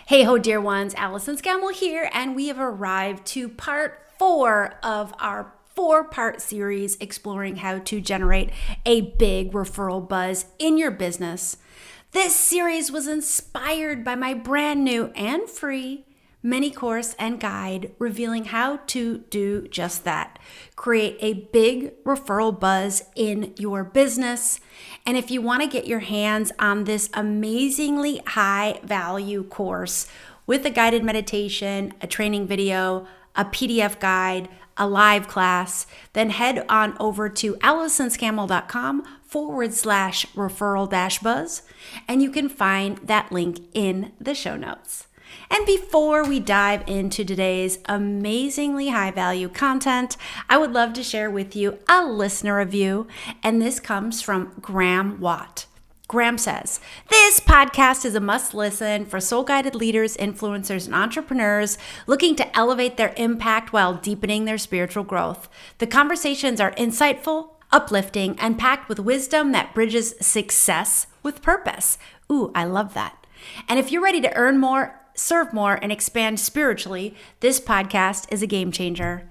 Hey ho, dear ones, Allison Scammell here, and we have arrived to part 4 of our 4-part series exploring how to generate a big referral buzz in your business. This series was inspired by my brand new and free mini course and guide revealing how to do just that. Create a big referral buzz in your business. And if you want to get your hands on this amazingly high value course with a guided meditation, a training video, a PDF guide, a live class, then head on over to allisonscammell.com/referral-buzz, and you can find that link in the show notes. And before we dive into today's amazingly high value content, I would love to share with you a listener review, and this comes from Graham Watt. Graham says, "This podcast is a must listen for soul-guided leaders, influencers, and entrepreneurs looking to elevate their impact while deepening their spiritual growth. The conversations are insightful, uplifting, and packed with wisdom that bridges success with purpose." Ooh, I love that. And if you're ready to earn more, serve more, and expand spiritually, this podcast is a game changer.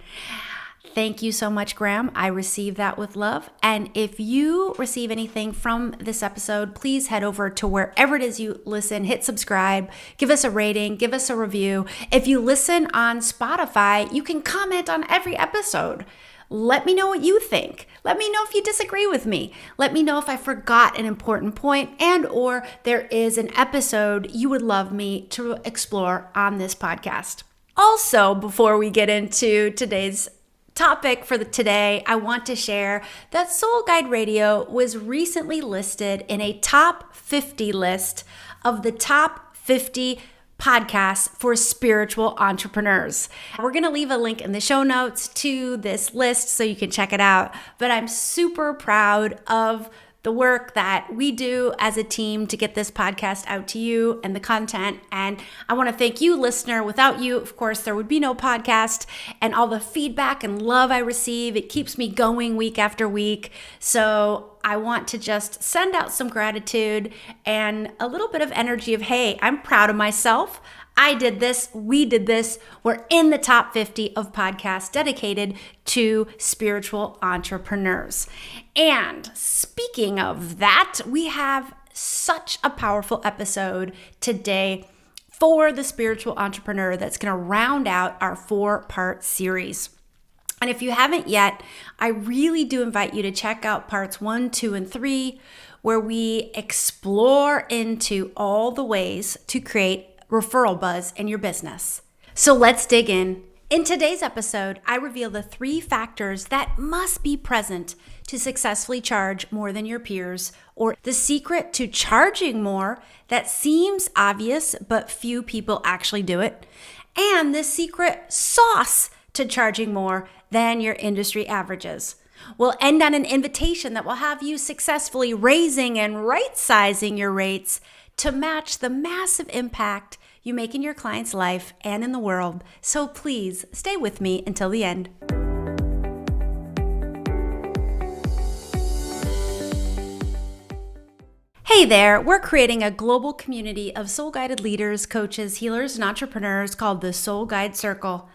Thank you so much, Graham. I receive that with love. And if you receive anything from this episode, please head over to wherever it is you listen, hit subscribe, give us a rating, give us a review. If you listen on Spotify, you can comment on every episode. Let me know what you think. Let me know if you disagree with me. Let me know if I forgot an important point and or there is an episode you would love me to explore on this podcast. Also, before we get into today's topic for today, I want to share that Soul Guide Radio was recently listed in a top 50 list of the top 50 podcasts for spiritual entrepreneurs. We're going to leave a link in the show notes to this list so you can check it out. But I'm super proud of the work that we do as a team to get this podcast out to you and the content. And I want to thank you, listener. Without you, of course, there would be no podcast, and all the feedback and love I receive, it keeps me going week after week. So I want to just send out some gratitude and a little bit of energy of, hey, I'm proud of myself. I did this. We did this. We're in the top 50 of podcasts dedicated to spiritual entrepreneurs. And speaking of that, we have such a powerful episode today for the spiritual entrepreneur that's going to round out our 4-part series. And if you haven't yet, I really do invite you to check out parts 1, 2, and 3, where we explore into all the ways to create referral buzz in your business. So let's dig in. In today's episode, I reveal the 3 factors that must be present to successfully charge more than your peers, or the secret to charging more that seems obvious, but few people actually do it, and the secret sauce to charging more than your industry averages. We'll end on an invitation that will have you successfully raising and right-sizing your rates to match the massive impact you make in your client's life and in the world. So please stay with me until the end. Hey there, we're creating a global community of soul-guided leaders, coaches, healers, and entrepreneurs called the Soul Guide Circle.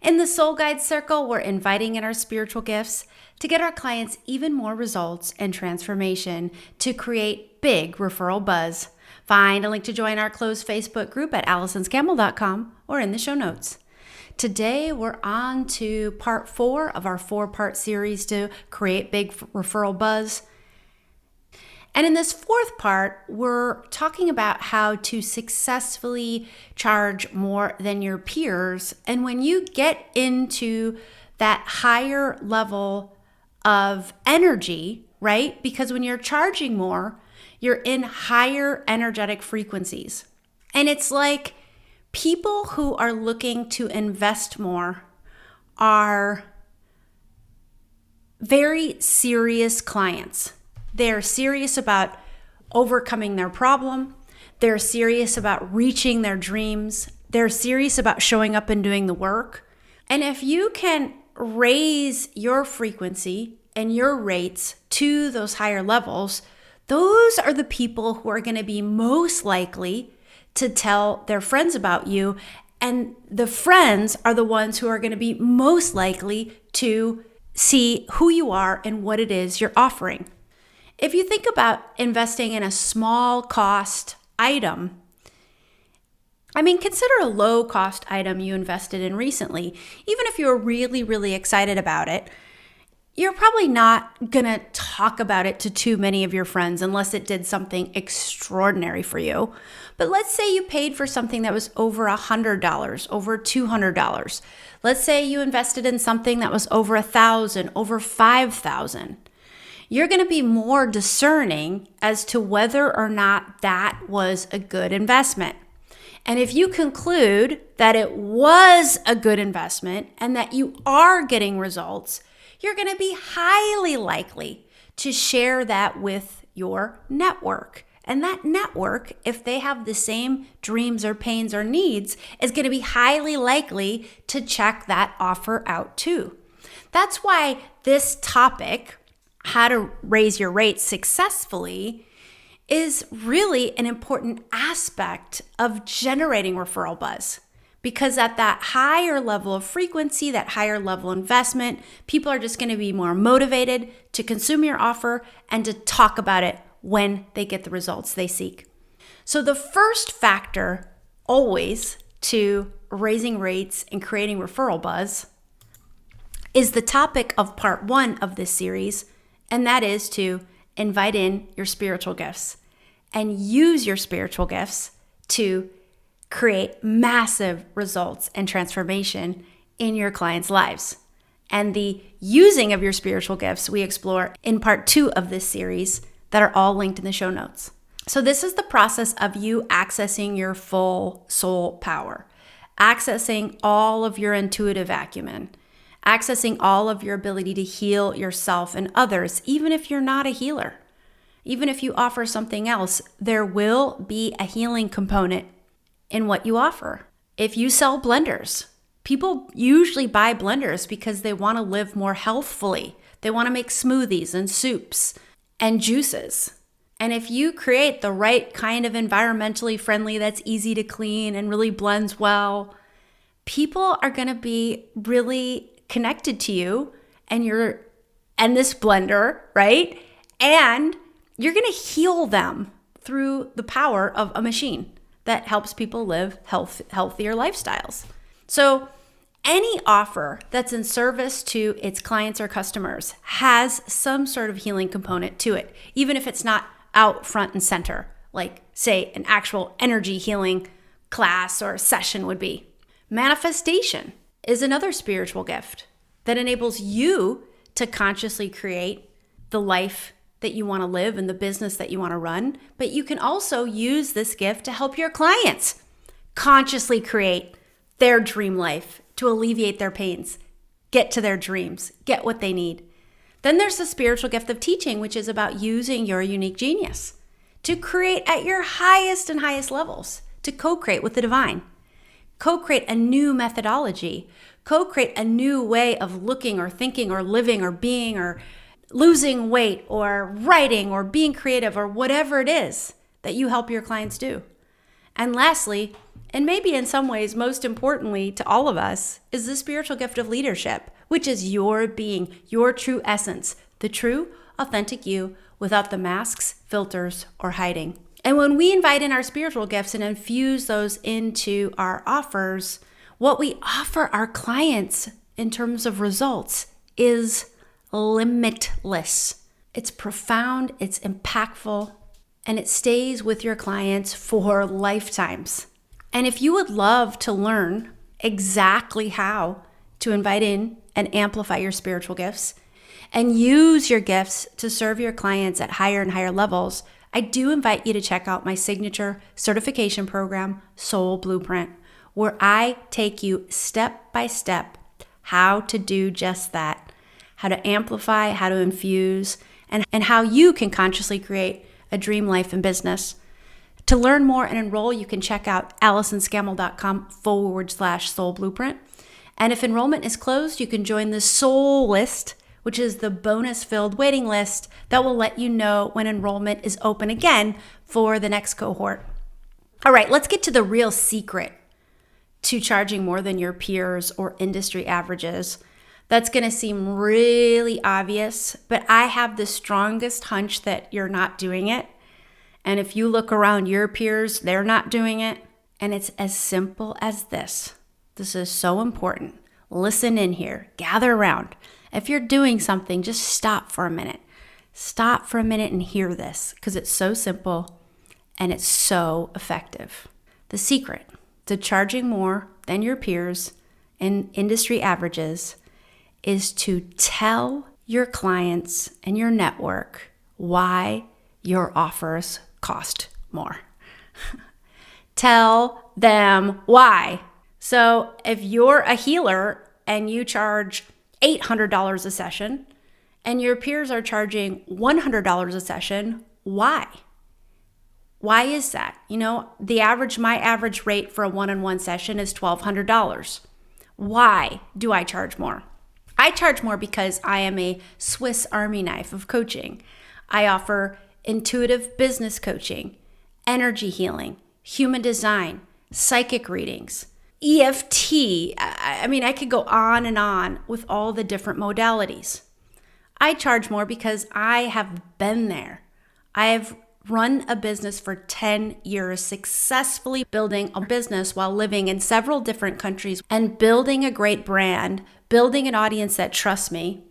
In the Soul Guide Circle, we're inviting in our spiritual gifts to get our clients even more results and transformation to create big referral buzz. Find a link to join our closed Facebook group at allisonscammell.com or in the show notes. Today, we're on to part 4 of our 4-part series to create big referral buzz. And in this 4th part, we're talking about how to successfully charge more than your peers. And when you get into that higher level of energy, right? Because when you're charging more, you're in higher energetic frequencies. And it's like people who are looking to invest more are very serious clients. They're serious about overcoming their problem. They're serious about reaching their dreams. They're serious about showing up and doing the work. And if you can raise your frequency and your rates to those higher levels, those are the people who are going to be most likely to tell their friends about you. And the friends are the ones who are going to be most likely to see who you are and what it is you're offering. If you think about investing in a small cost item, consider a low cost item you invested in recently. Even if you were really, really excited about it, you're probably not going to talk about it to too many of your friends unless it did something extraordinary for you. But let's say you paid for something that was over $100, over $200. Let's say you invested in something that was over $1,000, over $5,000. You're going to be more discerning as to whether or not that was a good investment. And if you conclude that it was a good investment and that you are getting results, you're going to be highly likely to share that with your network. And that network, if they have the same dreams or pains or needs, is going to be highly likely to check that offer out too. That's why this topic, how to raise your rates successfully, is really an important aspect of generating referral buzz. Because at that higher level of frequency, that higher level investment, people are just going to be more motivated to consume your offer and to talk about it when they get the results they seek. So the first factor always to raising rates and creating referral buzz is the topic of part 1 of this series, and that is to invite in your spiritual gifts and use your spiritual gifts to create massive results and transformation in your clients' lives. And the using of your spiritual gifts we explore in part 2 of this series that are all linked in the show notes. So this is the process of you accessing your full soul power, accessing all of your intuitive acumen, accessing all of your ability to heal yourself and others, even if you're not a healer. Even if you offer something else, there will be a healing component in what you offer. If you sell blenders, people usually buy blenders because they want to live more healthfully. They want to make smoothies and soups and juices. And if you create the right kind of environmentally friendly that's easy to clean and really blends well, people are going to be really connected to you and this blender, right? And you're going to heal them through the power of a machine that helps people live healthier lifestyles. So any offer that's in service to its clients or customers has some sort of healing component to it, even if it's not out front and center, like, say, an actual energy healing class or session would be. Manifestation is another spiritual gift that enables you to consciously create the life that you want to live and the business that you want to run. But you can also use this gift to help your clients consciously create their dream life, to alleviate their pains, get to their dreams, get what they need. Then there's the spiritual gift of teaching, which is about using your unique genius to create at your highest and highest levels, to co-create with the divine, co-create a new methodology, co-create a new way of looking or thinking or living or being or losing weight or writing or being creative or whatever it is that you help your clients do. And lastly, and maybe in some ways most importantly to all of us, is the spiritual gift of leadership, which is your being, your true essence, the true, authentic you without the masks, filters, or hiding. And when we invite in our spiritual gifts and infuse those into our offers, what we offer our clients in terms of results is limitless. It's profound, it's impactful, and it stays with your clients for lifetimes. And if you would love to learn exactly how to invite in and amplify your spiritual gifts and use your gifts to serve your clients at higher and higher levels, I do invite you to check out my signature certification program, Soul Blueprint, where I take you step by step how to do just that, how to amplify, how to infuse, and how you can consciously create a dream life and business. To learn more and enroll, you can check out AllisonScammell.com/Soul Blueprint. And if enrollment is closed, you can join the Soul List, which is the bonus-filled waiting list that will let you know when enrollment is open again for the next cohort. All right, let's get to the real secret to charging more than your peers or industry averages. That's going to seem really obvious, but I have the strongest hunch that you're not doing it. And if you look around your peers, they're not doing it. And it's as simple as this. This is so important. Listen in here. Gather around. If you're doing something, just stop for a minute. Stop for a minute and hear this because it's so simple and it's so effective. The secret to charging more than your peers and industry averages is to tell your clients and your network why your offers cost more. Tell them why. So if you're a healer and you charge $800 a session and your peers are charging $100 a session, why? Why is that? My average rate for a one-on-one session is $1,200. Why do I charge more? I charge more because I am a Swiss Army knife of coaching. I offer intuitive business coaching, energy healing, human design, psychic readings, EFT. I could go on and on with all the different modalities. I charge more because I have been there. I have run a business for 10 years, successfully building a business while living in several different countries and building a great brand, building an audience that trusts me.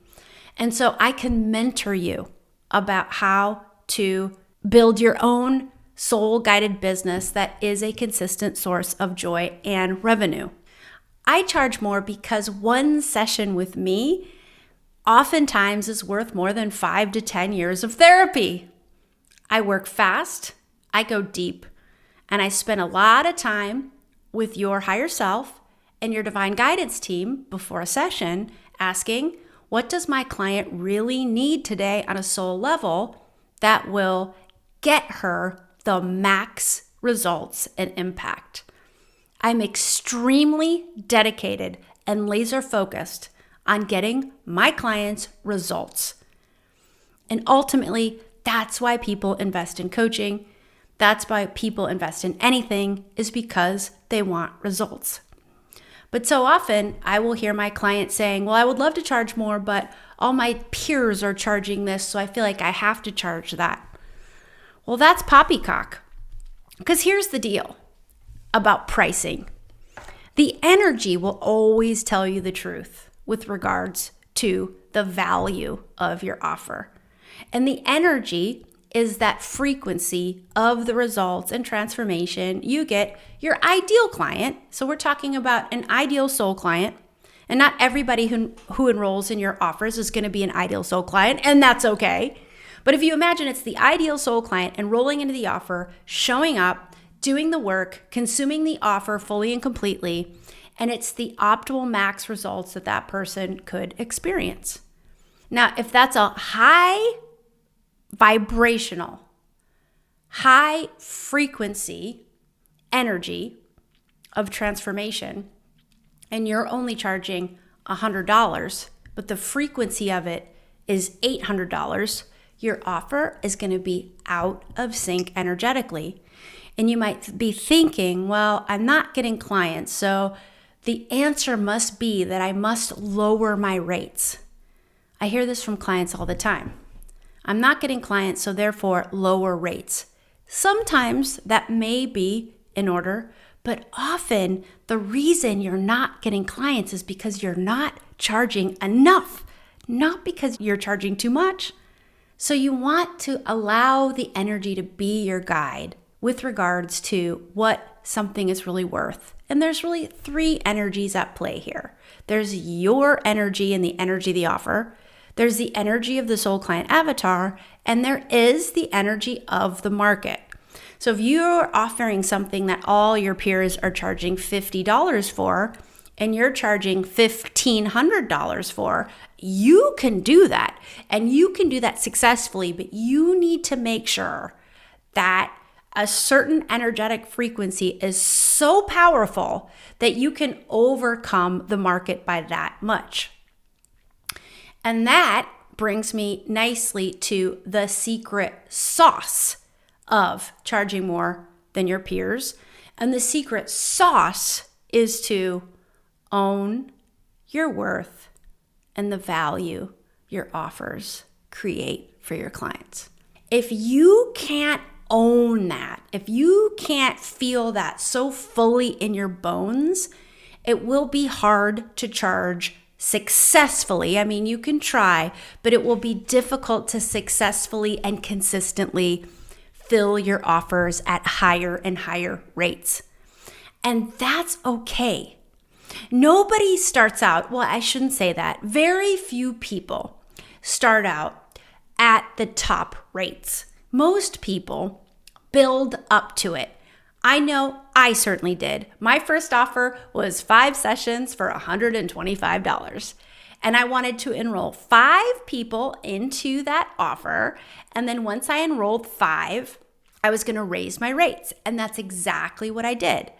And so I can mentor you about how to build your own soul-guided business that is a consistent source of joy and revenue. I charge more because one session with me oftentimes is worth more than 5 to 10 years of therapy. I work fast, I go deep, and I spend a lot of time with your higher self and your divine guidance team before a session asking, what does my client really need today on a soul level that will get her the max results and impact? I'm extremely dedicated and laser focused on getting my clients results. And ultimately, that's why people invest in coaching. That's why people invest in anything, is because they want results. But so often I will hear my clients saying, well, I would love to charge more, but all my peers are charging this, so I feel like I have to charge that. Well, that's poppycock. Because here's the deal about pricing. The energy will always tell you the truth with regards to the value of your offer. And the energy is that frequency of the results and transformation you get your ideal client. So we're talking about an ideal soul client. And not everybody who enrolls in your offers is going to be an ideal soul client, and that's okay. But if you imagine it's the ideal soul client enrolling into the offer, showing up, doing the work, consuming the offer fully and completely, and it's the optimal max results that person could experience. Now, if that's a high vibrational, high frequency energy of transformation, and you're only charging $100, but the frequency of it is $800, your offer is going to be out of sync energetically. And you might be thinking, well, I'm not getting clients, so the answer must be that I must lower my rates. I hear this from clients all the time. I'm not getting clients, so therefore lower rates. Sometimes that may be in order, but often the reason you're not getting clients is because you're not charging enough, not because you're charging too much. So you want to allow the energy to be your guide with regards to what something is really worth. And there's really 3 energies at play here. There's your energy and the energy of the offer. There's the energy of the soul client avatar, and there is the energy of the market. So if you're offering something that all your peers are charging $50 for, and you're charging $1,500 for, you can do that. And you can do that successfully, but you need to make sure that a certain energetic frequency is so powerful that you can overcome the market by that much. And that brings me nicely to the secret sauce of charging more than your peers. And the secret sauce is to own your worth and the value your offers create for your clients. If you can't own that, if you can't feel that so fully in your bones, it will be hard to charge successfully. I mean, you can try, but it will be difficult to successfully and consistently fill your offers at higher and higher rates. And that's okay. Nobody starts out, well, I shouldn't say that. Very few people start out at the top rates. Most people build up to it. I know I certainly did. My first offer was 5 sessions for $125. And I wanted to enroll 5 people into that offer. And then once I enrolled 5, I was going to raise my rates. And that's exactly what I did.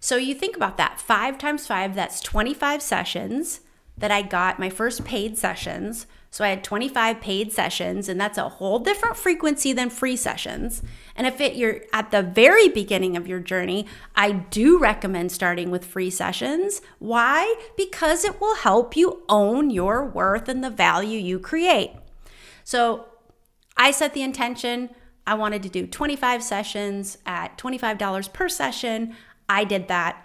So you think about that, 5 times 5, that's 25 sessions that I got, my first paid sessions. So I had 25 paid sessions, and that's a whole different frequency than free sessions. And if you're at the very beginning of your journey, I do recommend starting with free sessions. Why? Because it will help you own your worth and the value you create. So I set the intention, I wanted to do 25 sessions at $25 per session. I did that.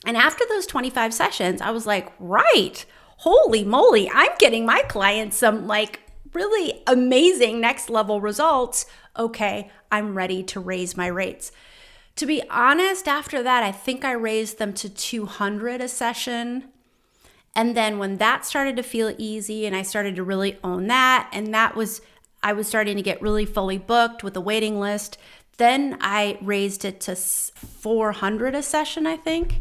And after those 25 sessions, I was like, right, holy moly, I'm getting my clients some like really amazing next level results. Okay, I'm ready to raise my rates. To be honest, after that, I think I raised them to $200 a session. And then when that started to feel easy and I started to really own that, and I was starting to get really fully booked with a waiting list, then I raised it to $400 a session, I think.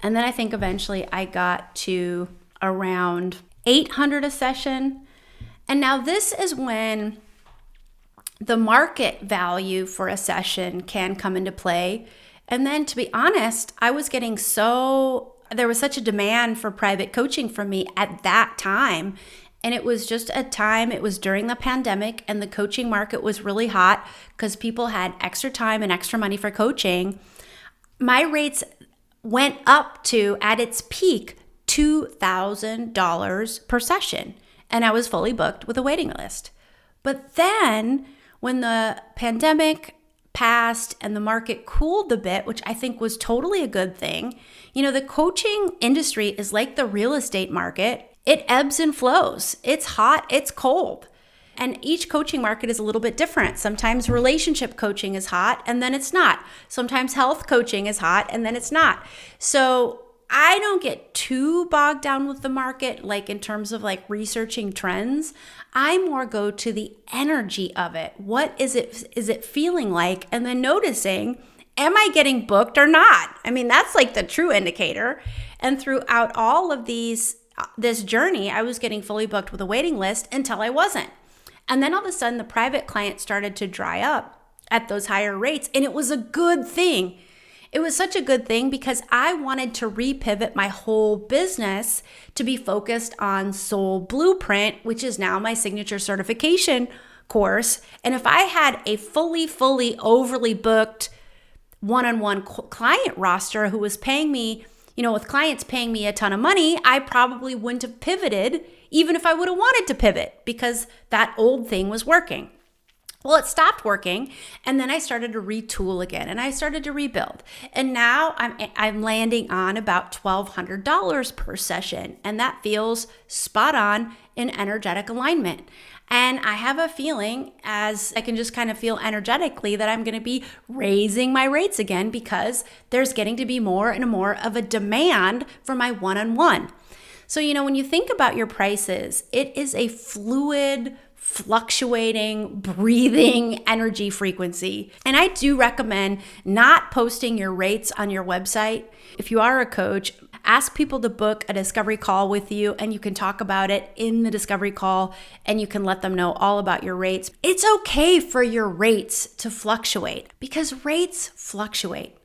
And then I think eventually I got to around $800 a session. And now this is when the market value for a session can come into play. And then to be honest, there was such a demand for private coaching from me at that time. And it was just a time, it was during the pandemic, and the coaching market was really hot because people had extra time and extra money for coaching. My rates went up to, at its peak, $2,000 per session. And I was fully booked with a waiting list. But then when the pandemic passed and the market cooled a bit, which I think was totally a good thing, the coaching industry is like the real estate market. It ebbs and flows. It's hot, it's cold. And each coaching market is a little bit different. Sometimes relationship coaching is hot and then it's not. Sometimes health coaching is hot and then it's not. So I don't get too bogged down with the market, like in terms of like researching trends. I more go to the energy of it. What is it feeling like? And then noticing, am I getting booked or not? I mean, that's like the true indicator. And throughout all of this journey, I was getting fully booked with a waiting list until I wasn't. And then all of a sudden, the private clients started to dry up at those higher rates. And it was a good thing. It was such a good thing because I wanted to repivot my whole business to be focused on Soul Blueprint, which is now my signature certification course. And if I had a fully overly booked one-on-one client roster who was paying me, with clients paying me a ton of money, I probably wouldn't have pivoted even if I would have wanted to pivot because that old thing was working. Well, it stopped working, and then I started to retool again, and I started to rebuild. And now I'm landing on about $1,200 per session, and that feels spot on in energetic alignment. And I have a feeling, as I can just kind of feel energetically, that I'm going to be raising my rates again because there's getting to be more and more of a demand for my one-on-one. So, when you think about your prices, it is a fluid, fluctuating, breathing energy frequency. And I do recommend not posting your rates on your website. If you are a coach, ask people to book a discovery call with you, and you can talk about it in the discovery call, and you can let them know all about your rates. It's okay for your rates to fluctuate because rates fluctuate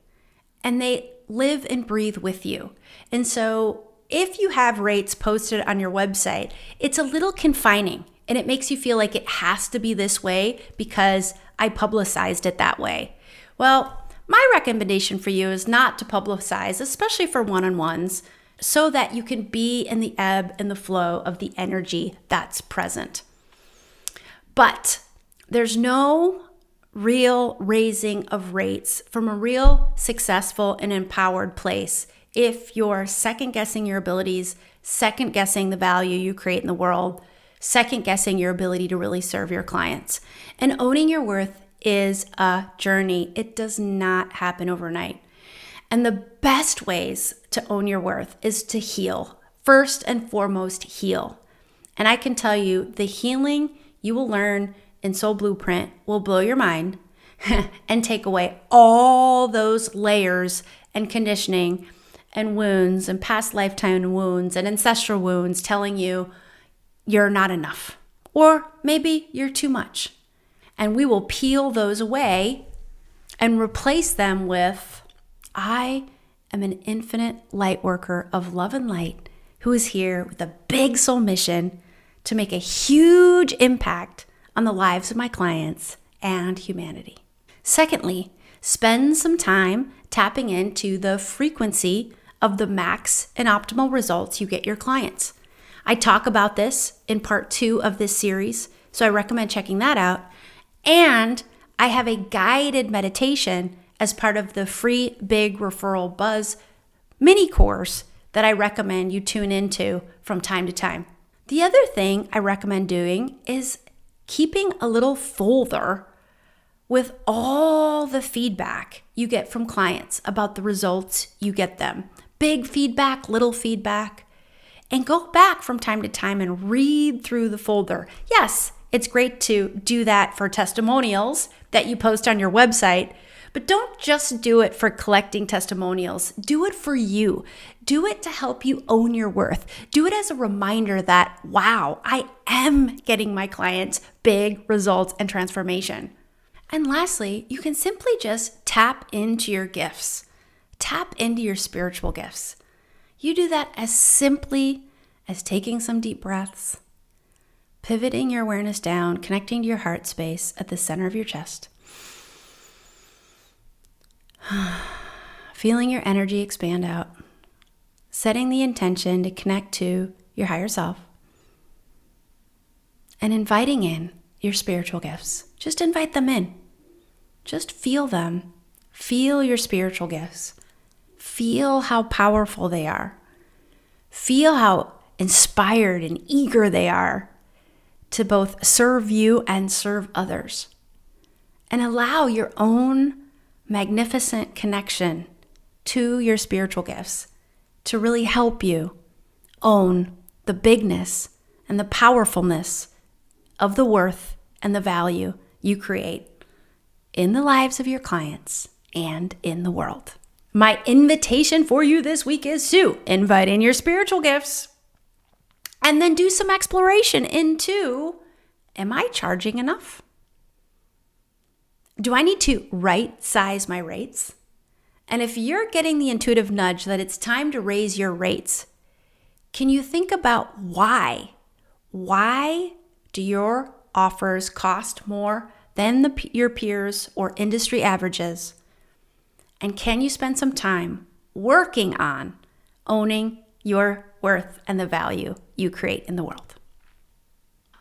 and they live and breathe with you. And so if you have rates posted on your website, it's a little confining and it makes you feel like it has to be this way because I publicized it that way. Well, My recommendation for you is not to publicize, especially for one-on-ones, so that you can be in the ebb and the flow of the energy that's present. But there's no real raising of rates from a real successful and empowered place if you're second-guessing your abilities, second-guessing the value you create in the world, second-guessing your ability to really serve your clients. And owning your worth is a journey. It does not happen overnight. And the best ways to own your worth is to heal. First and foremost, heal. And I can tell you, the healing you will learn in Soul Blueprint will blow your mind and take away all those layers and conditioning and wounds and past lifetime wounds and ancestral wounds telling you you're not enough, or maybe you're too much. And we will peel those away and replace them with, I am an infinite light worker of love and light who is here with a big soul mission to make a huge impact on the lives of my clients and humanity. Secondly, spend some time tapping into the frequency of the max and optimal results you get your clients. I talk about this in part 2 of this series, so I recommend checking that out. And I have a guided meditation as part of the free Big Referral Buzz mini course that I recommend you tune into from time to time. The other thing I recommend doing is keeping a little folder with all the feedback you get from clients about the results you get them. Big feedback, little feedback. And go back from time to time and read through the folder. Yes, it's great to do that for testimonials that you post on your website, but don't just do it for collecting testimonials. Do it for you. Do it to help you own your worth. Do it as a reminder that, wow, I am getting my clients big results and transformation. And lastly, you can simply just tap into your gifts. Tap into your spiritual gifts. You do that as simply as taking some deep breaths, pivoting your awareness down, connecting to your heart space at the center of your chest, feeling your energy expand out, setting the intention to connect to your higher self, and inviting in your spiritual gifts. Just invite them in. Just feel them. Feel your spiritual gifts. Feel how powerful they are. Feel how inspired and eager they are to both serve you and serve others. And allow your own magnificent connection to your spiritual gifts to really help you own the bigness and the powerfulness of the worth and the value you create in the lives of your clients and in the world. My invitation for you this week is to invite in your spiritual gifts and then do some exploration into, am I charging enough? Do I need to right size my rates? And if you're getting the intuitive nudge that it's time to raise your rates, can you think about why? Why do your offers cost more than your peers or industry averages? And can you spend some time working on owning your worth and the value you create in the world?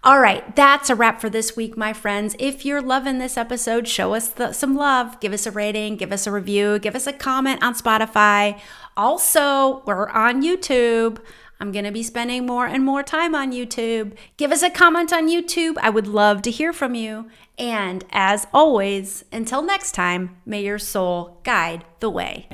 All right, that's a wrap for this week, my friends. If you're loving this episode, show us some love. Give us a rating, give us a review, give us a comment on Spotify. Also, we're on YouTube. I'm going to be spending more and more time on YouTube. Give us a comment on YouTube. I would love to hear from you. And as always, until next time, may your soul guide the way.